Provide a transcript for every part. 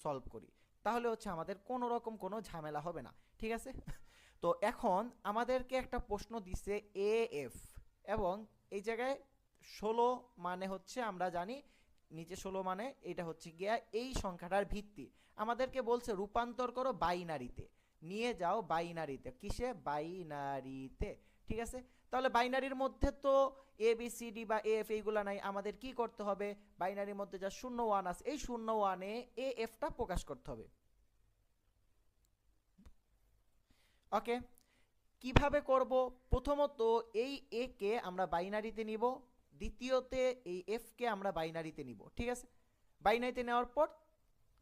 Solve করি, তাহলে হচ্ছে আমাদের কোনো রকম কোনো ঝামেলা হবে না, ঠিক আছে। তো এখন আমাদেরকে একটা প্রশ্ন দিছে এ এফ, এবং এই জায়গায় 16 মানে হচ্ছে আমরা জানি নিচে 16 মানে এটা হচ্ছে গিয়া এই সংখ্যাটার ভিত্তি। আমাদেরকে বলছে রূপান্তর করো বাইনারিতে, নিয়ে যাও বাইনারিতে, কিসে, বাইনারিতে, ঠিক আছে। তাহলে বাইনারির মধ্যে তো এ বি সি ডি বা এ এফ এইগুলা নাই, আমাদের কি করতে হবে, বাইনারির মধ্যে যা 0 1 আছে এই 0 1-এ এ এফটা প্রকাশ করতে হবে। ওকে, কিভাবে করব, প্রথমত এই এ কে আমরা বাইনারিতে নিব, দ্বিতীয়তে এই এফ কে আমরা বাইনারিতে নিব, ঠিক আছে। বাইনারিতে নেওয়ার পর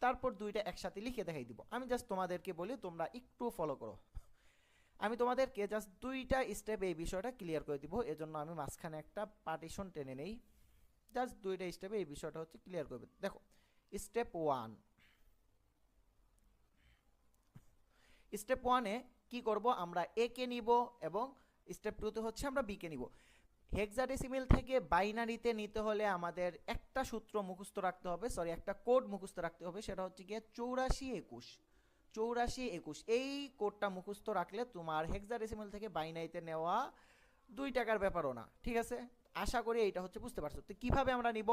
তারপর দুইটা একসাথে লিখে দেখাই দিব। আমি জাস্ট তোমাদেরকে বলি, তোমরা একটু ফলো করো। আমি তোমাদেরকে জাস্ট দুইটা স্টেপ এই বিষয়টা ক্লিয়ার করে দিব, এজন্য আমি মাঝখানে একটা পার্টিশন টেনে নেই, জাস্ট দুইটা স্টেপে এই বিষয়টা হচ্ছে ক্লিয়ার করবে। দেখো, স্টেপ 1, স্টেপ 1-এ কি করব, আমরা এ কে নিব, এবং স্টেপ 2-তে হচ্ছে আমরা বি কে নিব। হেক্সাডেসিমেল থেকে বাইনারিতে নিতে হলে আমাদের একটা সূত্র মুখস্থ রাখতে হবে, সরি একটা কোড মুখস্থ রাখতে হবে, সেটা হচ্ছে গিয়ে 84 21। 84 21 এই কোডটা মুখস্থ রাখলে তোমার হেক্সাডেসিমেল থেকে বাইনারিতে নেওয়া 2 টাকার ব্যাপারও না, ঠিক আছে। আশা করি এইটা হচ্ছে বুঝতে পারছো। তো কিভাবে আমরা নিব,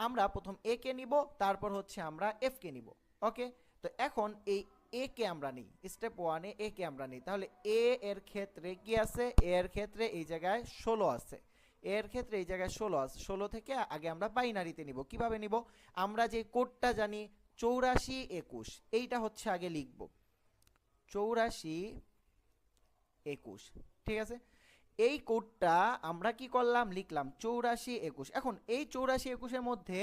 আমরা প্রথম এ কে নিব, তারপর হচ্ছে আমরা এফ কে নিব। ওকে, তো এখন এই এ কে আমরা নিই, স্টেপ 1-এ এ কে আমরা নিই, তাহলে এ এর ক্ষেত্রে কি আছে, এ এর ক্ষেত্রে এই জায়গায় 16 আছে, এর ক্ষেত্রে এই জায়গায় 16 আছে, 16 থেকে আগে আমরা বাইনারিতে নিব। কিভাবে নিব, আমরা যে কোডটা জানি 84 21, এইটা হচ্ছে আগে লিখব 84 21, ঠিক আছে। এই কোডটা আমরা কি করলাম, লিখলাম 84 21। এখন এই 84 21-এর মধ্যে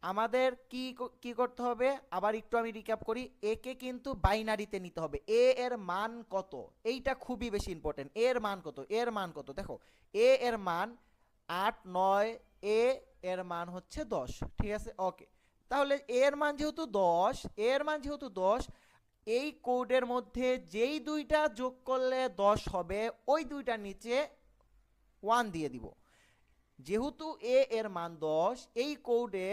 আমাদের কি কি করতে হবে, আবার একটু আমি রিক্যাপ করি, এ কে কিন্তু বাইনারিতে নিতে হবে। এ এর মান কত, এইটা খুবই বেশি ইম্পর্টেন্ট। এর মান কত, এর মান কত, দেখো এ এর মান 8 9, এ এর মান হচ্ছে 10, ঠিক আছে। ওকে, তাহলে এর মান যেহেতু 10, এর মান যেহেতু 10, এই কোডের মধ্যে যেই দুইটা যোগ করলে 10 হবে ওই দুইটার নিচে 1 দিয়ে দিব। যেহেতু এ এর মান 10, এই কোডে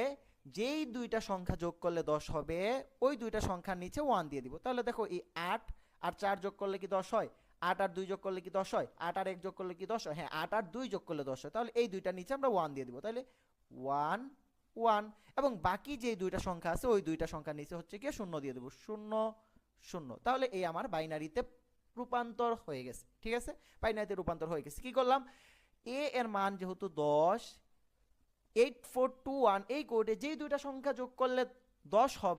যেই দুইটা সংখ্যা যোগ করলে 10 হবে ওই দুইটা সংখ্যার নিচে 1 দিয়ে দিব। তাহলে দেখো এই 8 আর 4 যোগ করলে কি 10 হয়, 8 আর 2 যোগ করলে কি 10 হয়, 8 আর 1 যোগ করলে কি 10 হয়, হ্যাঁ 8 আর 2 যোগ করলে 10 হয়। তাহলে এই দুইটার নিচে আমরা 1 দিয়ে দিব, তাহলে 1 1, এবং বাকি যে দুইটা সংখ্যা আছে ওই দুইটা সংখ্যার নিচে হচ্ছে কি 0 দিয়ে দেব, 0 0। তাহলে এই আমার বাইনারিতে রূপান্তর হয়ে গেছে, ঠিক আছে। বাইনারিতে রূপান্তর হয়ে গেছে। কি করলাম, এ এর মান যেহেতু 10, 8421 এই কোডে যেই দুইটা সংখ্যা যোগ করলে 10 হবে